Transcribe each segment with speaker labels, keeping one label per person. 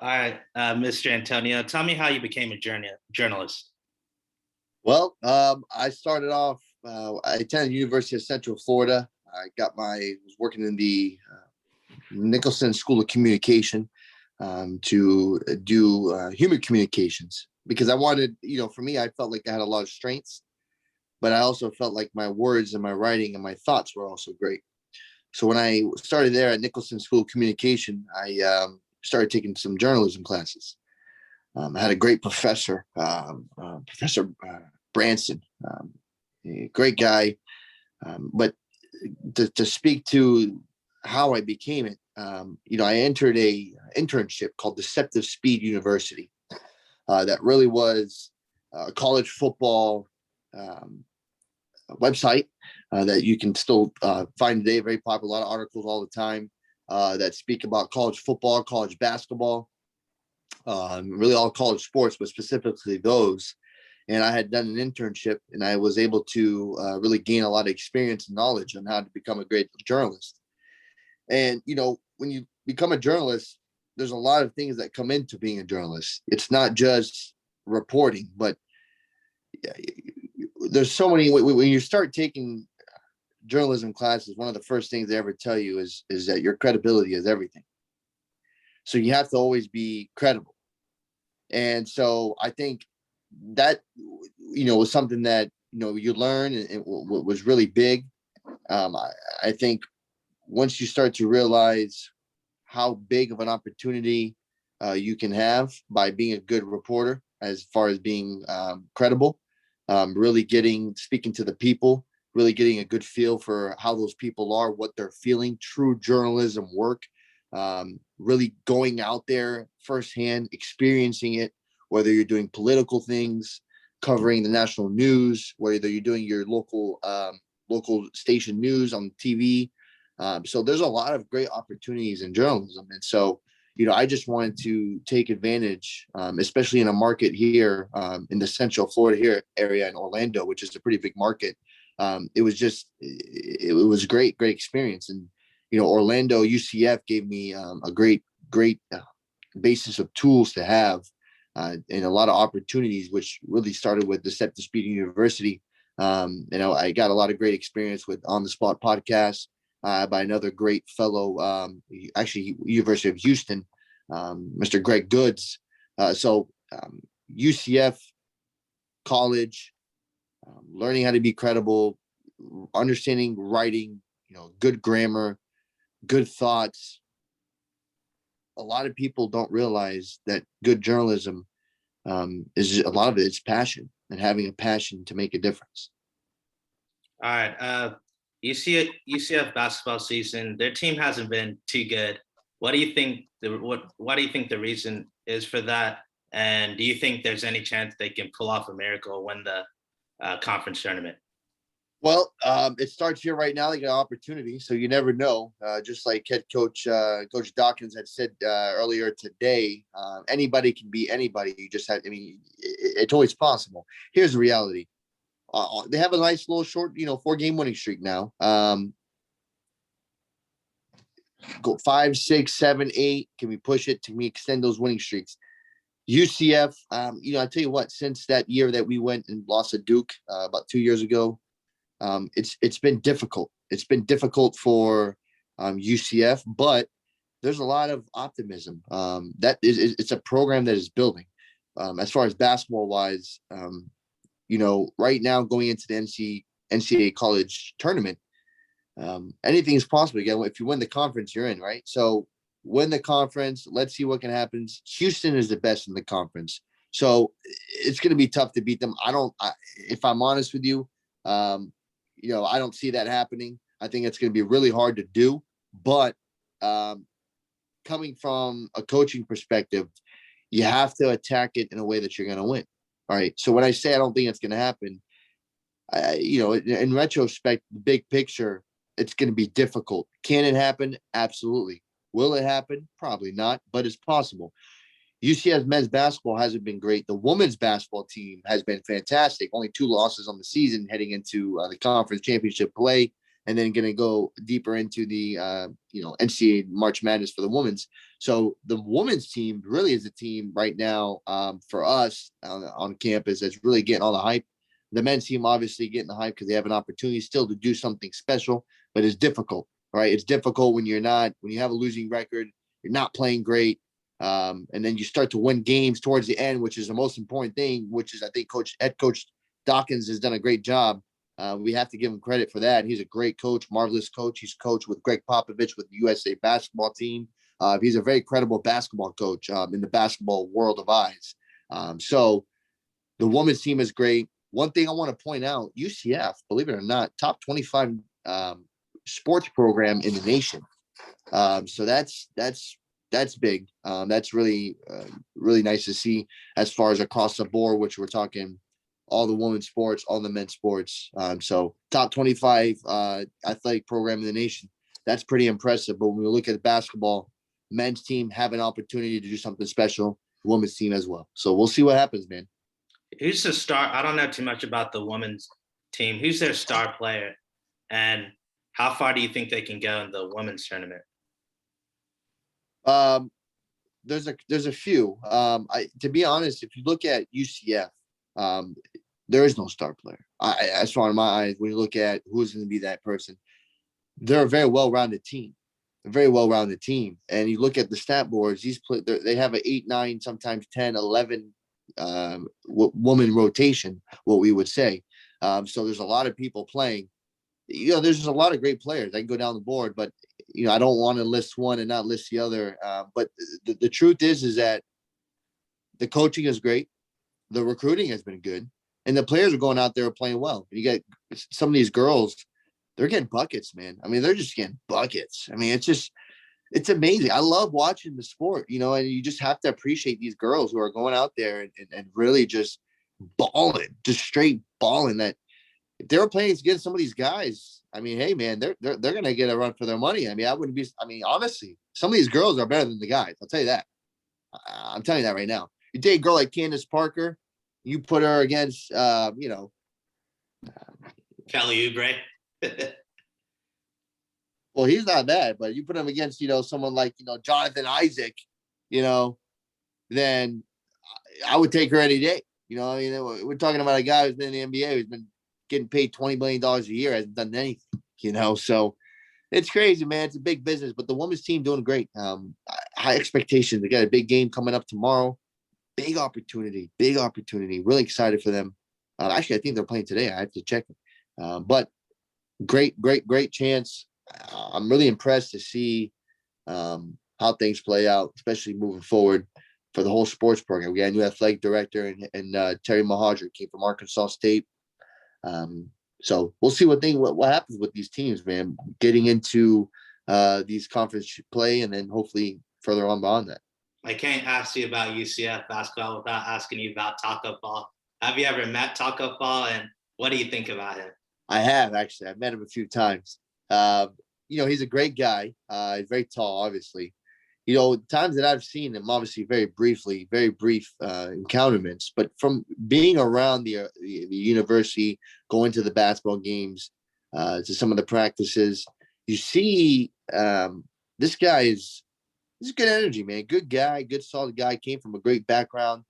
Speaker 1: All right, Mr. Antonio, tell me how you became a journalist.
Speaker 2: Well, I started off. I attended the University of Central Florida. Was working in the Nicholson School of Communication to do human communications because I wanted, for me, I felt like I had a lot of strengths, but I also felt like my words and my writing and my thoughts were also great. So when I started there at Nicholson School of Communication, I started taking some journalism classes. I had a great professor, Professor Branson, a great guy. But to speak to how I became it, I entered a internship called Deceptive Speed University. That really was a college football website that you can still find today. Very popular, a lot of articles all the time that speak about college football, college basketball, really all college sports, but specifically those. And I had done an internship and I was able to really gain a lot of experience and knowledge on how to become a great journalist. And, when you become a journalist, there's a lot of things that come into being a journalist. It's not just reporting, but there's so many. When you start taking journalism classes, one of the first things they ever tell you is that your credibility is everything. So you have to always be credible. And so I think that, was something that, you learn and it was really big. I think once you start to realize how big of an opportunity you can have by being a good reporter, as far as being credible, really speaking to the people, really getting a good feel for how those people are, what they're feeling, true journalism work, really going out there firsthand, experiencing it, whether you're doing political things, covering the national news, whether you're doing your local station news on TV. So there's a lot of great opportunities in journalism. And so, I just wanted to take advantage, especially in a market here in the Central Florida area in Orlando, which is a pretty big market. It was great experience. And, Orlando UCF gave me a great basis of tools to have and a lot of opportunities, which really started with Deceptive Speed University. I got a lot of great experience with On the Spot podcasts by another great fellow, actually University of Houston, Mr. Greg Goods. UCF college, learning how to be credible, understanding writing, good grammar, good thoughts. A lot of people don't realize that good journalism is a lot of it is passion and having a passion to make a difference.
Speaker 1: All right. UCF basketball season, their team hasn't been too good. What do you think why do you think the reason is for that? And do you think there's any chance they can pull off a miracle, win the conference tournament?
Speaker 2: Well, it starts here right now. They got opportunity, so you never know. Just like head coach Coach Dawkins had said earlier today, anybody can beat anybody. You just have, it's always possible. Here's the reality: they have a nice little short, 4-game winning streak now. Go 5, 6, 7, 8. Can we push it? Can we extend those winning streaks? UCF, I tell you what, since that year that we went and lost to Duke about 2 years ago. It's been difficult. It's been difficult for UCF, but there's a lot of optimism. It's a program that is building. As far as basketball wise, right now going into the NCAA college tournament, anything is possible. Again, if you win the conference, you're in, right? So win the conference. Let's see what can happen. Houston is the best in the conference, so it's going to be tough to beat them. If I'm honest with you. I don't see that happening. I think it's going to be really hard to do. But coming from a coaching perspective, you have to attack it in a way that you're going to win. All right. So when I say I don't think it's going to happen, in retrospect, the big picture, it's going to be difficult. Can it happen? Absolutely. Will it happen? Probably not, but it's possible. UCF men's basketball hasn't been great. The women's basketball team has been fantastic. Only 2 losses on the season heading into the conference championship play. and then going to go deeper into the NCAA March Madness for the women's. So the women's team really is a team right now for us on campus that's really getting all the hype. The men's team obviously getting the hype because they have an opportunity still to do something special, but it's difficult, right? It's difficult when you have a losing record, you're not playing great. And then you start to win games towards the end, which is the most important thing, which is I think head coach Dawkins has done a great job. We have to give him credit for that. He's a great coach, marvelous coach. He's coached with Greg Popovich with the USA basketball team. He's a very credible basketball coach in the basketball world of eyes. So the women's team is great. One thing I want to point out, UCF, believe it or not, top 25 sports program in the nation. So that's big. That's really nice to see as far as across the board, which we're talking all the women's sports, all the men's sports. So top 25 athletic program in the nation. That's pretty impressive. But when we look at basketball, men's team have an opportunity to do something special, women's team as well. So we'll see what happens, man.
Speaker 1: Who's the star? I don't know too much about the women's team. Who's their star player? And how far do you think they can go in the women's tournament?
Speaker 2: There's a few. To be honest, if you look at UCF, there is no star player. As far in my eyes, when you look at who's going to be that person, they're a very well-rounded team. And you look at the stat boards, they have an 8, 9, sometimes 10, 11 woman rotation, what we would say. So there's a lot of people playing. There's a lot of great players. I can go down the board, but I don't want to list one and not list the other. But the truth is that the coaching is great, the recruiting has been good, and the players are going out there playing well. You get some of these girls, they're getting buckets, man. I mean, they're just getting buckets. I mean, it's amazing. I love watching the sport, and you just have to appreciate these girls who are going out there and really just balling, just straight balling. That if they were playing against some of these guys, I mean, hey, man, they're going to get a run for their money. I mean, honestly, some of these girls are better than the guys. I'll tell you that. I'm telling you that right now. You take a girl like Candace Parker, you put her against,
Speaker 1: Kelly Oubre.
Speaker 2: Well, he's not bad, but you put him against, someone like, Jonathan Isaac, then I would take her any day. I mean, we're talking about a guy who's been in the NBA, who's been getting paid $20 million a year, hasn't done anything, so it's crazy, man. It's a big business, but the women's team doing great. High expectations. They got a big game coming up tomorrow. Big opportunity. Really excited for them. Actually, I think they're playing today. I have to check it. But great chance. I'm really impressed to see how things play out, especially moving forward for the whole sports program. We got a new athletic director and Terry Mahadra came from Arkansas State. So we'll see what happens with these teams, man, getting into these conference play and then hopefully further on beyond that.
Speaker 1: I can't ask you about UCF basketball without asking you about Taco Fall. Have you ever met Taco Fall, and what do you think about him?
Speaker 2: I have, actually. I've met him a few times. He's a great guy. He's very tall, obviously. Times that I've seen him, obviously very brief encounterments, but from being around the university, going to the basketball games, to some of the practices, you see this guy is good energy, man. Good guy, good solid guy, came from a great background,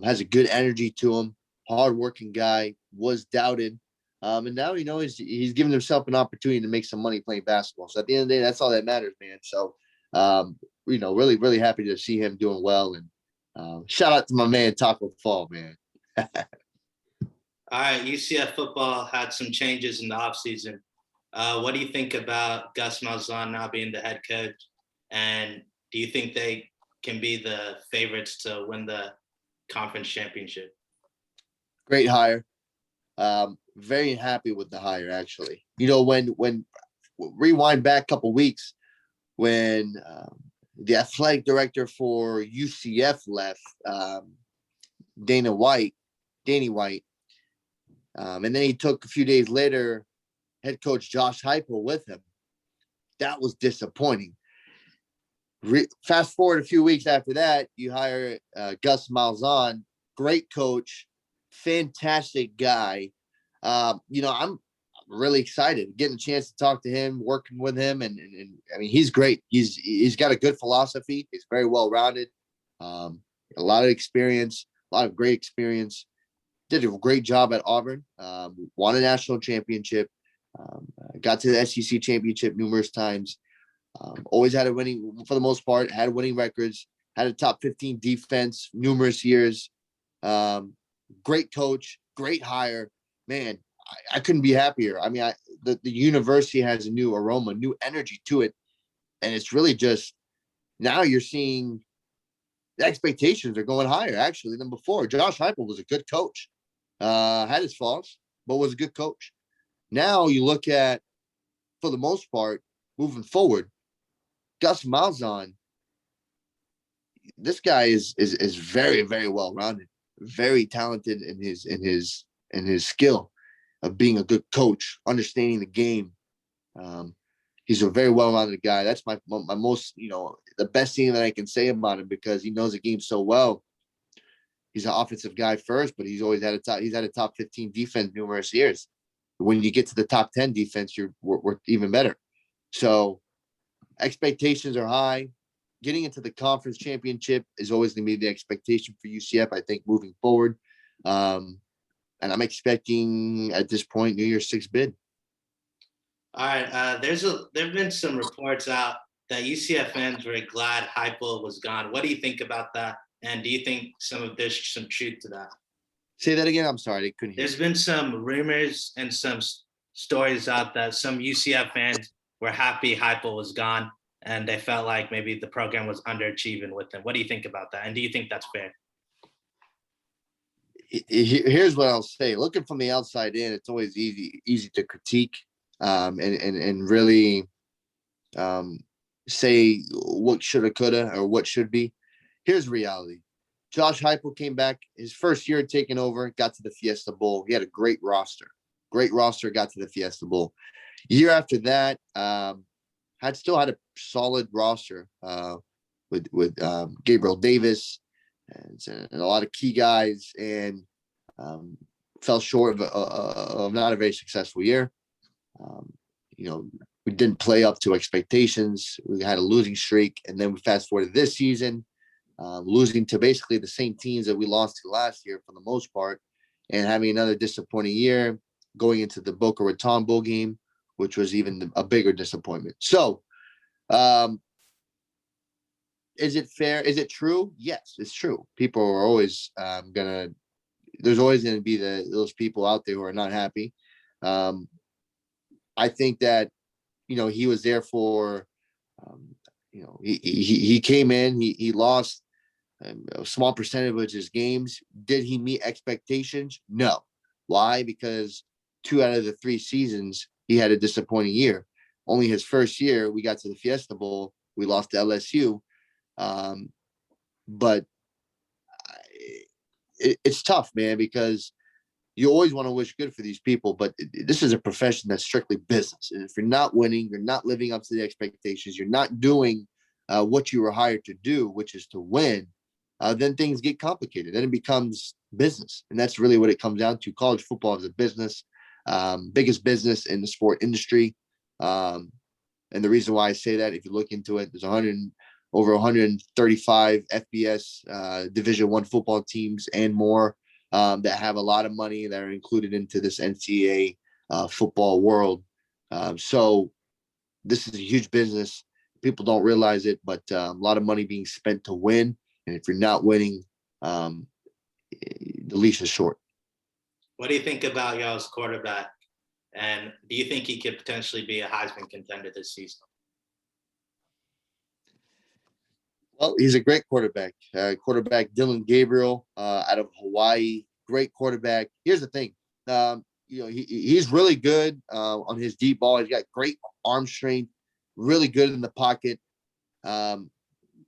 Speaker 2: has a good energy to him, hardworking guy, was doubted. And now, he's given himself an opportunity to make some money playing basketball. So at the end of the day, that's all that matters, man. So, really, really happy to see him doing well. And shout out to my man, Taco Fall, man.
Speaker 1: All right, UCF football had some changes in the offseason. What do you think about Gus Malzahn now being the head coach? And do you think they can be the favorites to win the conference championship?
Speaker 2: Great hire. Very happy with the hire, actually. When rewind back a couple weeks, when the athletic director for UCF left, Danny White, and then he took a few days later head coach Josh Heupel with him. That was disappointing. Fast forward a few weeks after that, you hire Gus Malzahn, great coach, fantastic guy. I'm really excited getting a chance to talk to him, working with him, and I mean, he's great. He's got a good philosophy. He's very well rounded. A lot of experience, a lot of great experience. Did a great job at Auburn. Won a national championship. Got to the SEC championship numerous times. Always had a winning, for the most part, had winning records. Had a top 15 defense numerous years. Great coach, great hire. Man, I couldn't be happier. I mean, the university has a new aroma, new energy to it. And it's really just now you're seeing the expectations are going higher actually than before. Josh Heupel was a good coach, had his faults, but was a good coach. Now you look at, for the most part, moving forward, Gus Malzahn, this guy is very, very well rounded, very talented in his skill of being a good coach, understanding the game. He's a very well-rounded guy. That's my most, the best thing that I can say about him, because he knows the game so well. He's an offensive guy first, but he's always had a top 15 defense numerous years. When you get to the top 10 defense, we're even better. So expectations are high. Getting into the conference championship is always going to be the expectation for UCF, I think, moving forward. And I'm expecting at this point New Year's 6 bid.
Speaker 1: All right. There've been some reports out that UCF fans were glad Heupel was gone. What do you think about that? And do you think there's some truth to that?
Speaker 2: Say that again. I'm sorry, I couldn't hear.
Speaker 1: There's been some rumors and some stories out that some UCF fans were happy Heupel was gone, and they felt like maybe the program was underachieving with him. What do you think about that? And do you think that's fair?
Speaker 2: Here's what I'll say. Looking from the outside in, it's always easy to critique and really say what shoulda, coulda, or what should be. Here's reality. Josh Heupel came back his first year taking over, got to the Fiesta Bowl. He had a great roster, got to the Fiesta Bowl. Year after that, still had a solid roster with Gabriel Davis and a lot of key guys, and fell short of not a very successful year. We didn't play up to expectations. We had a losing streak, and then we fast forward to this season, losing to basically the same teams that we lost to last year for the most part, and having another disappointing year, going into the Boca Raton Bowl game, which was even a bigger disappointment. So, is it fair? Is it true? Yes, it's true. People are always there's always going to be those people out there who are not happy. I think that, he was there for, he came in, he lost a small percentage of his games. Did he meet expectations? No. Why? Because 2 out of the 3 seasons, he had a disappointing year. Only his first year, we got to the Fiesta Bowl. We lost to LSU. But it's tough, man, because you always want to wish good for these people, but this is a profession that's strictly business. And if you're not winning, you're not living up to the expectations, you're not doing what you were hired to do, which is to win, then things get complicated. Then it becomes business. And that's really what it comes down to. College football is a business, biggest business in the sport industry. And the reason why I say that, if you look into it, there's over 135 FBS Division I football teams and more that have a lot of money that are included into this NCAA football world. So this is a huge business. People don't realize it, but a lot of money being spent to win. And if you're not winning, the leash is short.
Speaker 1: What do you think about y'all's quarterback? And do you think he could potentially be a Heisman contender this season?
Speaker 2: Well, he's a great quarterback. Dylan Gabriel out of Hawaii, great quarterback. Here's the thing, he's really good on his deep ball. He's got great arm strength, really good in the pocket.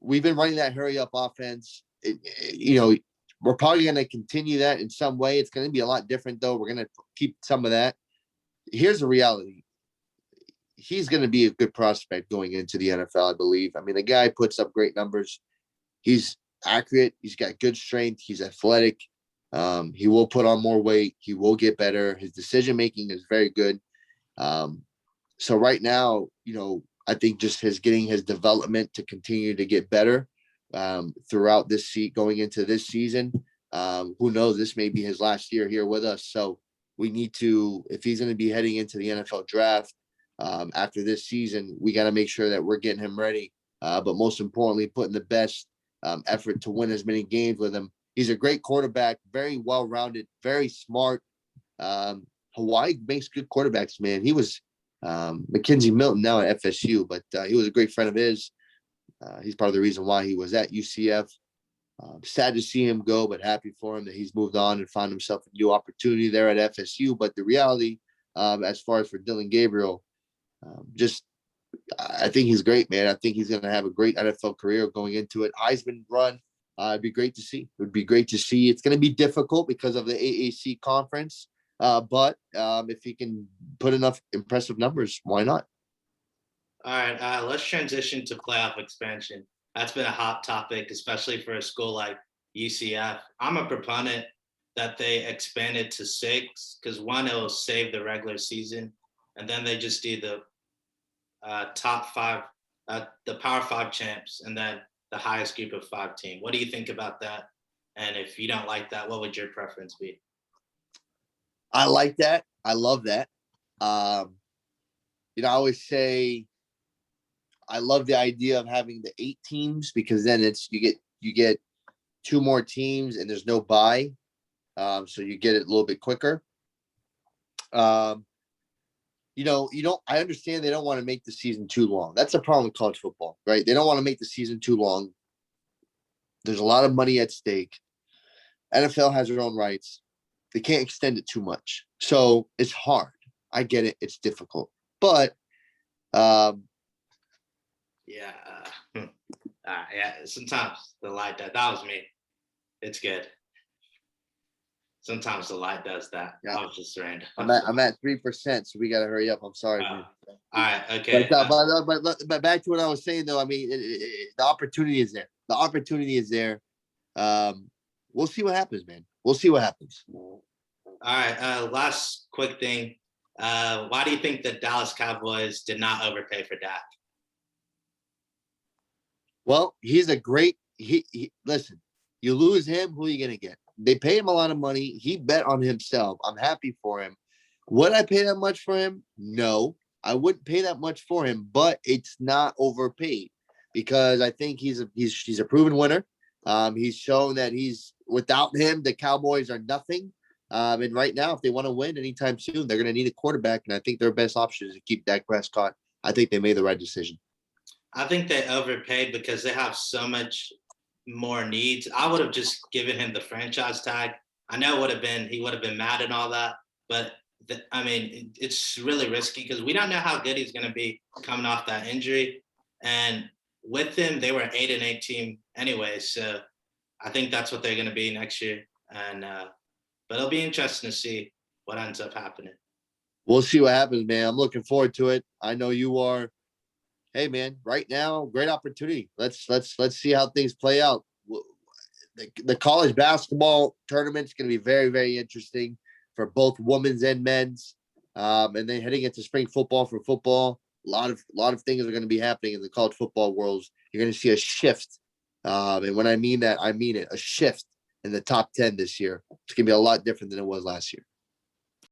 Speaker 2: We've been running that hurry up offense. We're probably going to continue that in some way. It's going to be a lot different, though. We're going to keep some of that. Here's the reality. He's going to be a good prospect going into the NFL, I believe. I mean, the guy puts up great numbers. He's accurate. He's got good strength. He's athletic. He will put on more weight. He will get better. His decision-making is very good. So right now, I think just getting his development to continue to get better throughout this seat going into this season. Who knows? This may be his last year here with us. So we need to, if he's going to be heading into the NFL draft after this season, we got to make sure that we're getting him ready. But most importantly, putting the best effort to win as many games with him. He's a great quarterback, very well-rounded, very smart. Hawaii makes good quarterbacks, man. He was Mackenzie Milton now at FSU, but he was a great friend of his. He's part of the reason why he was at UCF. Sad to see him go, but happy for him that he's moved on and found himself a new opportunity there at FSU. But the reality, as far as for Dylan Gabriel, I think he's great, man. I think he's going to have a great NFL career going into it. Heisman run, it'd be great to see. It would be great to see. It's going to be difficult because of the AAC conference, but if he can put enough impressive numbers, why not?
Speaker 1: All right, let's transition to playoff expansion. That's been a hot topic, especially for a school like UCF. I'm a proponent that they expand it to 6 because one, it'll save the regular season, and then they just do the top 5, the Power 5 champs, and then the highest group of 5 team. What do you think about that? And if you don't like that, what would your preference be?
Speaker 2: I like that. I love that. I always say I love the idea of having the 8 teams because then you get 2 more teams and there's no bye, so you get it a little bit quicker. I understand they don't want to make the season too long. That's the problem with college football, right? They don't want to make the season too long. There's a lot of money at stake. NFL has their own rights. They can't extend it too much. So it's hard. I get it. It's difficult. But
Speaker 1: sometimes the light that was me. It's good. Sometimes the light does that. Yeah. I was just random.
Speaker 2: I'm at 3%, so we got to hurry up. I'm sorry, man.
Speaker 1: All right, okay.
Speaker 2: But back to what I was saying, though. I mean, the opportunity is there. The opportunity is there. We'll see what happens, man. We'll see what happens.
Speaker 1: All right. Last quick thing. Why do you think the Dallas Cowboys did not overpay for Dak?
Speaker 2: Well, he's a great. Listen. You lose him, who are you going to get? They pay him a lot of money. He bet on himself. I'm happy for him. Would I pay that much for him? No, I wouldn't pay that much for him, but it's not overpaid because I think he's a proven winner. He's shown that without him, the Cowboys are nothing. And right now, if they want to win anytime soon, they're going to need a quarterback. And I think their best option is to keep Dak Prescott. I think they made the right decision.
Speaker 1: I think they overpaid because they have so much more needs. I would have just given him the franchise tag. I know he would have been mad and all that, but it's really risky because we don't know how good he's going to be coming off that injury. And with him, they were an 8-8 team anyway. So I think that's what they're going to be next year. And, but it'll be interesting to see what ends up happening.
Speaker 2: We'll see what happens, man. I'm looking forward to it. I know you are. Hey, man, right now, great opportunity. Let's see how things play out. The college basketball tournament's going to be very, very interesting for both women's and men's. And then heading into spring football for football, a lot of things are going to be happening in the college football world. You're going to see a shift. And when I mean that, I mean it, a shift in the top 10 this year. It's going to be a lot different than it was last year.